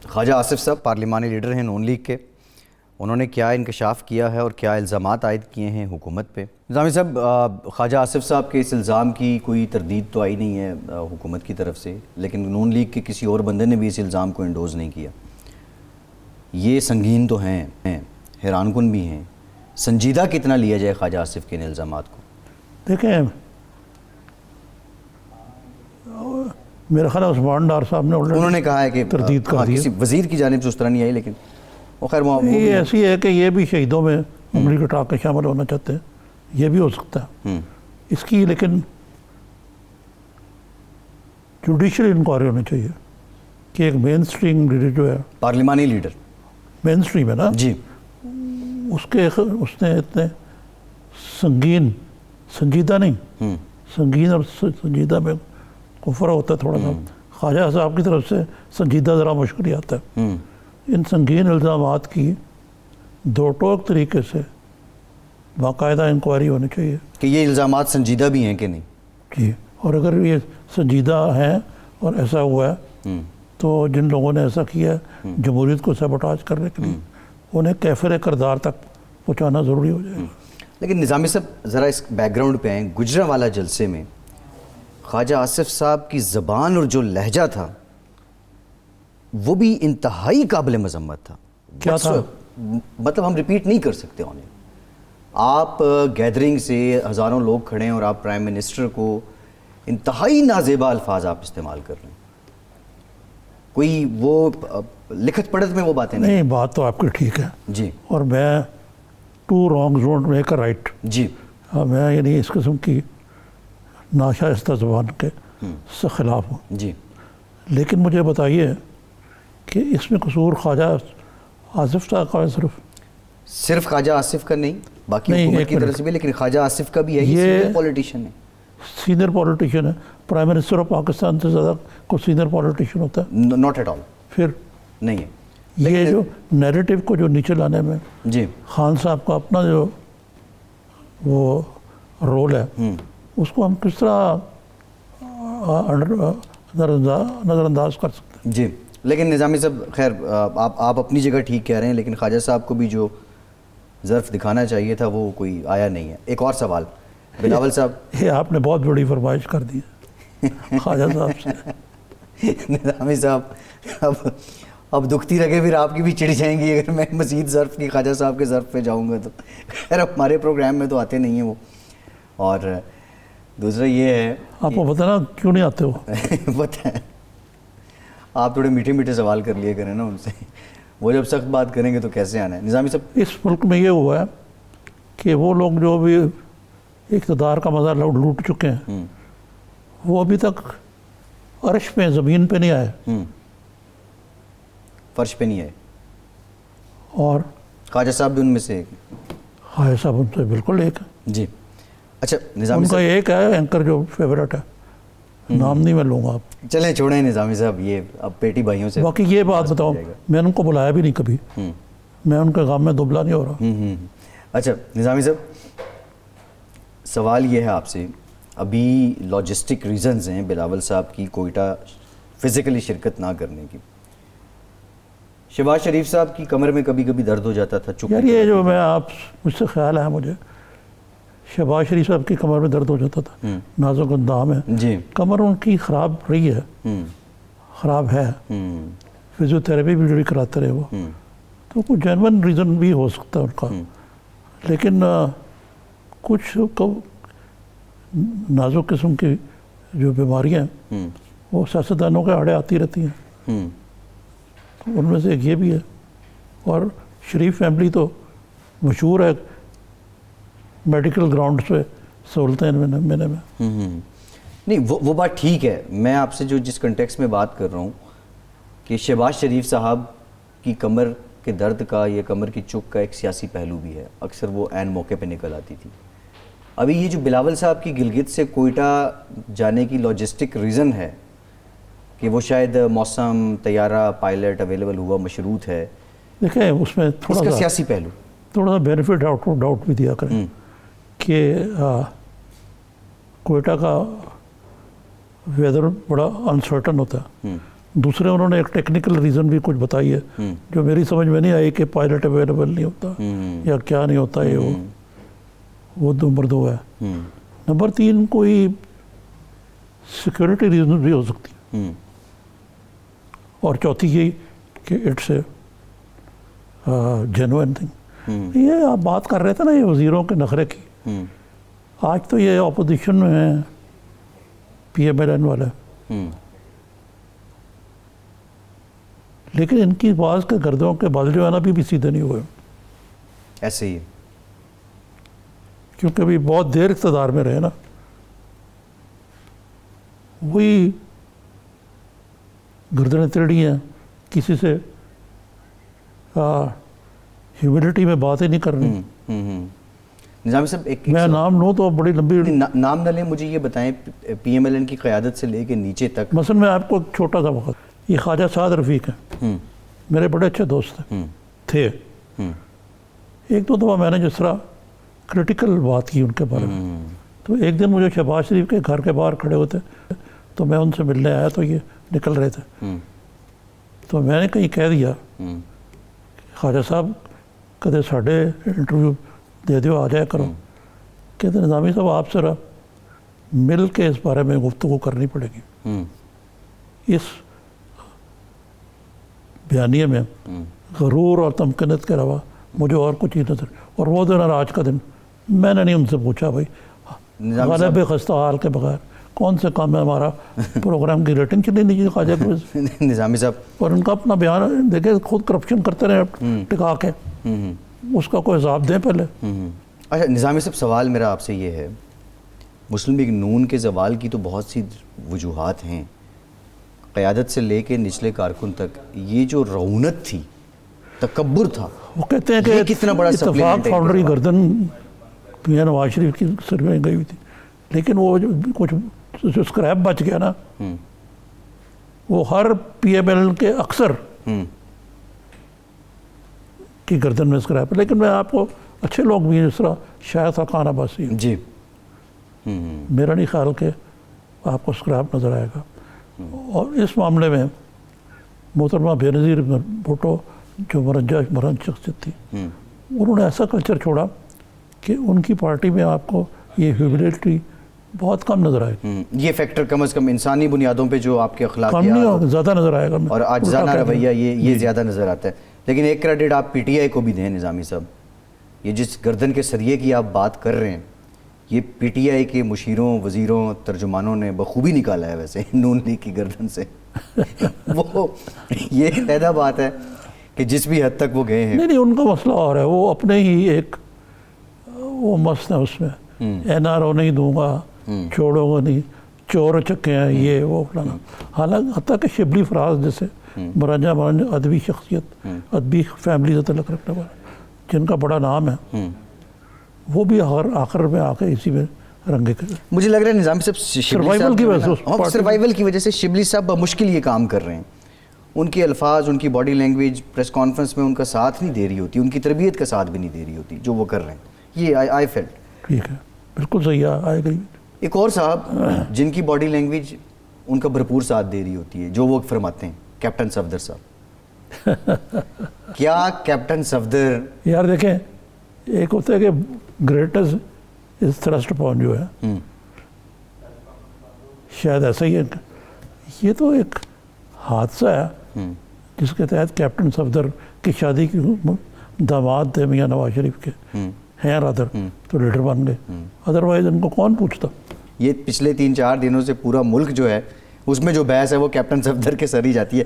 خواجہ آصف صاحب پارلیمانی لیڈر ہیں نون لیگ کے، انہوں نے کیا انکشاف کیا ہے اور کیا الزامات عائد کیے ہیں حکومت پہ؟ نظامی صاحب، خواجہ آصف صاحب کے اس الزام کی کوئی تردید تو آئی نہیں ہے حکومت کی طرف سے، لیکن نون لیگ کے کسی اور بندے نے بھی اس الزام کو انڈوز نہیں کیا۔ یہ سنگین تو ہیں، حیران کن بھی ہیں، سنجیدہ کتنا لیا جائے خواجہ آصف کے ان الزامات کو؟ دیکھیں، میرا خیال ہے عثمان ڈار صاحب نے انہوں نے کہا ہے کہ تردید کر دی، کسی وزیر کی جانب سے اس طرح نہیں آئی، لیکن وہ خیر یہ ایسی ہے کہ یہ بھی شہیدوں میں انگلی کٹا کے شامل ہونا چاہتے ہیں، یہ بھی ہو سکتا ہے اس کی، لیکن جوڈیشل انکوائری ہونی چاہیے کہ ایک مین سٹریم لیڈر جو ہے، پارلیمانی لیڈر مین سٹریم ہے نا جی، اس نے اتنے سنجیدہ نہیں، سنگین اور سنجیدہ میں فرق ہوتا ہے تھوڑا سا۔ خواجہ صاحب کی طرف سے سنجیدہ ذرا مشکل ہی آتا ہے۔ ان سنگین الزامات کی دو ٹوک طریقے سے باقاعدہ انکوائری ہونی چاہیے کہ یہ الزامات سنجیدہ بھی ہیں کہ نہیں۔ جی، اور اگر یہ سنجیدہ ہیں اور ایسا ہوا ہے تو جن لوگوں نے ایسا کیا ہے جمہوریت کو سیبوٹاج کرنے کے لیے انہیں کیفر کردار تک پہنچانا ضروری ہو جائے گا۔ لیکن نظامی صاحب ذرا اس بیک گراؤنڈ پہ آئیں، گجرانوالہ جلسے میں خواجہ آصف صاحب کی زبان اور جو لہجہ تھا وہ بھی انتہائی قابل مذمت تھا۔ کیا تھا؟ مطلب ہم ریپیٹ نہیں کر سکتے انہیں۔ آپ گیدرنگ سے ہزاروں لوگ کھڑے ہیں اور آپ پرائم منسٹر کو انتہائی نازیبا الفاظ آپ استعمال کر رہے ہیں، کوئی وہ لکھت پڑھت میں وہ باتیں نہیں، بات تو آپ کی ٹھیک ہے جی، اور میں two wrong don't make a right, جی، میں یعنی اس قسم کی ناشائستہ زبان کے سے خلاف ہوں۔ جی، لیکن مجھے بتائیے کہ اس میں قصور خواجہ آصف صاحب کا صرف خواجہ آصف کا نہیں، باقی نہیں، حکومت ایک کی طرف منٹ، سے بھی، لیکن خواجہ آصف کا بھی ہے، یہ سینئر پولیٹیشین ہے، سینئر پولیٹیشین ہے، پرائم منسٹر آف پاکستان سے زیادہ کوئی سینئر پولیٹیشین ہوتا ہے؟ ناٹ ایٹ آل، پھر نہیں ہے۔ یہ جو نیریٹو کو جو نیچے لانے میں جی، خان صاحب کا اپنا جو وہ رول ہے اس کو ہم کس طرح نظر انداز کر سکتے ہیں؟ جی، لیکن نظامی صاحب خیر آپ اپنی جگہ ٹھیک کہہ رہے ہیں، لیکن خواجہ صاحب کو بھی جو ظرف دکھانا چاہیے تھا وہ کوئی آیا نہیں ہے۔ ایک اور سوال بلاول صاحب، یہ آپ نے بہت بڑی فرمائش کر دی ہے خواجہ صاحب سے۔ نظامی صاحب اب دکھتی رگیں پھر آپ کی بھی چڑھ جائیں گی اگر میں مزید ظرف کی خواجہ صاحب کے ظرف پہ جاؤں گا تو، خیر اب ہمارے پروگرام میں تو آتے نہیں ہیں وہ۔ اور دوسرا یہ ہے، آپ کو پتہ نا کیوں نہیں آتے ہو؟ پتہ ہے آپ تھوڑے میٹھے میٹھے سوال کر لیے کریں نا ان سے، وہ جب سخت بات کریں گے تو کیسے آنا ہے؟ نظامی صاحب، اس ملک میں یہ ہوا ہے کہ وہ لوگ جو بھی اقتدار کا مزہ لوٹ چکے ہیں وہ ابھی تک عرش پہ زمین پہ نہیں آئے، فرش پہ نہیں آئے، اور خواجہ صاحب بھی ان میں سے ایک۔ خواجہ صاحب ان سے بالکل ایک ہے۔ جی، اچھا نظامی ان کا صاحب، ایک ہے اینکر جو فیورٹ ہے، نام نہیں میں لوں گا آپ، چلیں چھوڑیں نظامی صاحب، یہ اب پیٹی بھائیوں سے باقی یہ بات بتاؤں، میں نے ان کو بلایا بھی نہیں کبھی، میں ان کے غم میں دبلا نہیں ہو رہا۔ اچھا نظامی صاحب، سوال یہ ہے آپ سے، ابھی لاجسٹک ریزنز ہیں بلاول صاحب کی کوئٹہ فزیکلی شرکت نہ کرنے کی۔ شہباز شریف صاحب کی کمر میں کبھی کبھی درد ہو جاتا تھا، یار یہ جو میں آپ مجھ سے خیال ہے مجھے، شہباز شریف صاحب کی کمر میں درد ہو جاتا تھا، نازک اندام ہے، جی، کمر ان کی خراب رہی ہے، خراب ہے، فزیو تھراپی بھی جو کراتے رہے وہ، تو کوئی جینون ریزن بھی ہو سکتا ہے ان کا، لیکن کچھ نازک قسم کی جو بیماریاں ہیں وہ سیاستدانوں کے آڑے آتی رہتی ہیں، تو ان میں سے ایک یہ بھی ہے۔ اور شریف فیملی تو مشہور ہے میڈیکل گراؤنڈ پہ سہولتیں میں نہیں، وہ بات ٹھیک ہے، میں آپ سے جو جس کنٹیکس میں بات کر رہا ہوں کہ شہباز شریف صاحب کی کمر کے درد کا یا کمر کی چک کا ایک سیاسی پہلو بھی ہے، اکثر وہ عین موقع پہ نکل آتی تھی۔ ابھی یہ جو بلاول صاحب کی گلگت سے کوئٹہ جانے کی لاجسٹک ریزن ہے کہ وہ شاید موسم، طیارہ، پائلٹ اویلیبل ہوا، مشروط ہے، دیکھیں اس میں اس کا سیاسی پہلو تھوڑا سا بینیفٹ ڈاؤٹ بھی دیا کریں کہ کوئٹہ کا ویدر بڑا انسرٹن ہوتا ہے، دوسرے انہوں نے ایک ٹیکنیکل ریزن بھی کچھ بتائی ہے جو میری سمجھ میں نہیں آئی کہ پائلٹ اویلیبل نہیں ہوتا یا کیا نہیں ہوتا ہے وہ نمبر 2 ہے. نمبر 3 کوئی سیکورٹی ریزن بھی ہو سکتی ہے. اور چوتھی یہ کہ اٹس اے جینوئن تھنگ. یہ آپ بات کر رہے تھے نا یہ وزیروں کے نخرے کی. آج تو یہ اپوزیشن میں ہیں PMLN والے, لیکن ان کی بعض کے گردوں کے بال جو ہے نا ابھی سیدھے نہیں ہوئے. ایسے ہی کیونکہ ابھی بہت دیر اقتدار میں رہے نا. وہی گردنیں تیڑھی ہیں, کسی سے ہیومینٹی میں بات ہی نہیں کرنی. نظامی صاحب ایک میں نام لوں تو بڑی لمبی, نام نہ لیں, مجھے یہ بتائیں PMLN کی قیادت سے لے کے نیچے تک. مثلا میں آپ کو ایک چھوٹا سا وقت, یہ خواجہ سعد رفیق ہیں, میرے بڑے اچھے دوست ہیں تھے. ایک دو دفعہ میں نے جس طرح کریٹیکل بات کی ان کے بارے میں, تو ایک دن مجھے شہباز شریف کے گھر کے باہر کھڑے ہوتے تو میں ان سے ملنے آیا تو یہ نکل رہے تھے. تو میں نے کہیں کہہ دیا خواجہ صاحب کدے ساڈے انٹرویو دے دیو, آ جایا کرو. کہتے نظامی صاحب آپ ذرا مل کے اس بارے میں گفتگو کرنی پڑے گی. اس بیانیے میں غرور اور تمکنت کے علاوہ مجھے اور کچھ چیز نظر. اور وہ دن اور آج کا دن میں نے نہیں ان سے پوچھا بھائی غالب خستہ حال کے بغیر کون سے کام ہے ہمارا پروگرام کی ریٹنگ چلی نہیں چاہیے خواجہ کو. نظامی صاحب اور ان کا اپنا بیان دیکھیں, خود کرپشن کرتے رہے ٹکا کے, اس کا کوئی حساب دیں پہلے. اچھا نظامی صاحب سوال میرا آپ سے یہ ہے, مسلم لیگ نون کے زوال کی تو بہت سی وجوہات ہیں, قیادت سے لے کے نچلے کارکن تک یہ جو رعونت تھی, تکبر تھا, وہ کہتے ہیں کہ کتنا بڑا اتفاق فاؤنڈری گردن میاں نواز شریف کی سر میں گئی ہوئی تھی, لیکن وہ کچھ جو اسکریپ بچ گیا نا وہ ہر PMLN کے اکثر کی گردن میں اسکریپ. لیکن میں آپ کو اچھے لوگ بھی ہیں جس طرح شاید خان عباسی جی, میرا نہیں خیال کہ آپ کو اسکریپ نظر آئے گا. اور اس معاملے میں محترمہ بے نظیر بھٹو جو مرن شخصیت تھی, انہوں نے ایسا کلچر چھوڑا کہ ان کی پارٹی میں آپ کو یہ ہیومینٹی بہت کم نظر آئے گی. یہ فیکٹر کم از کم انسانی بنیادوں پہ جو آپ کے کم اخلاقیات نہیں زیادہ نظر آئے گا اور عاجزانہ رویہ یہ زیادہ نظر آتا ہے. لیکن ایک کریڈٹ آپ PTI کو بھی دیں نظامی صاحب, یہ جس گردن کے سریے کی آپ بات کر رہے ہیں یہ PTI کے مشیروں, وزیروں, ترجمانوں نے بخوبی نکالا ہے ویسے نون لیگ کی گردن سے. وہ یہ علیحدہ بات ہے کہ جس بھی حد تک وہ گئے ہیں. نہیں ان کا مسئلہ اور ہے, وہ اپنے ہی ایک وہ مست ہے اس میں, NRO نہیں دوں گا, چھوڑوں گا نہیں, چور چکے ہیں یہ وہ فلانا. حالانکہ حتیٰ کہ شبلی فراز جیسے مرنجا ادبی شخصیت, ادبی فیملی سے تعلق رکھنے والے جن کا بڑا نام ہے, وہ بھی آخر میں آ کے اسی میں رنگے کے. مجھے لگ رہا ہے نظام صاحب سروائیول کی وجہ سے شبلی صاحب بمشکل یہ کام کر رہے ہیں. ان کے الفاظ, ان کی باڈی لینگویج پریس کانفرنس میں ان کا ساتھ نہیں دے رہی ہوتی, ان کی تربیت کا ساتھ بھی نہیں دے رہی ہوتی جو وہ کر رہے ہیں. یہ آئی فیلٹ. ٹھیک ہے, بالکل صحیح ہے, آئے گی. ایک اور صاحب جن کی باڈی لینگویج ان کا بھرپور ساتھ دے رہی ہوتی ہے جو وہ فرماتے ہیں, کیپٹن صفدر صاحب. کیا کیپٹن صفدر یار دیکھیں, ایک ہوتا ہے کہ گریٹنس از تھرسٹ اپون جو ہے, شاید ایسا ہی ہے. یہ تو ایک حادثہ ہے جس کے تحت کیپٹن صفدر کی شادی کی داماد تھے میاں نواز شریف کے ہیں رادر, تو لیڈر بن گئے. ادروائز ان کو کون پوچھتا. یہ پچھلے 3-4 دنوں سے پورا ملک جو ہے اس میں جو بحث ہے وہ کیپٹن صفدر کے سر ہی جاتی ہے.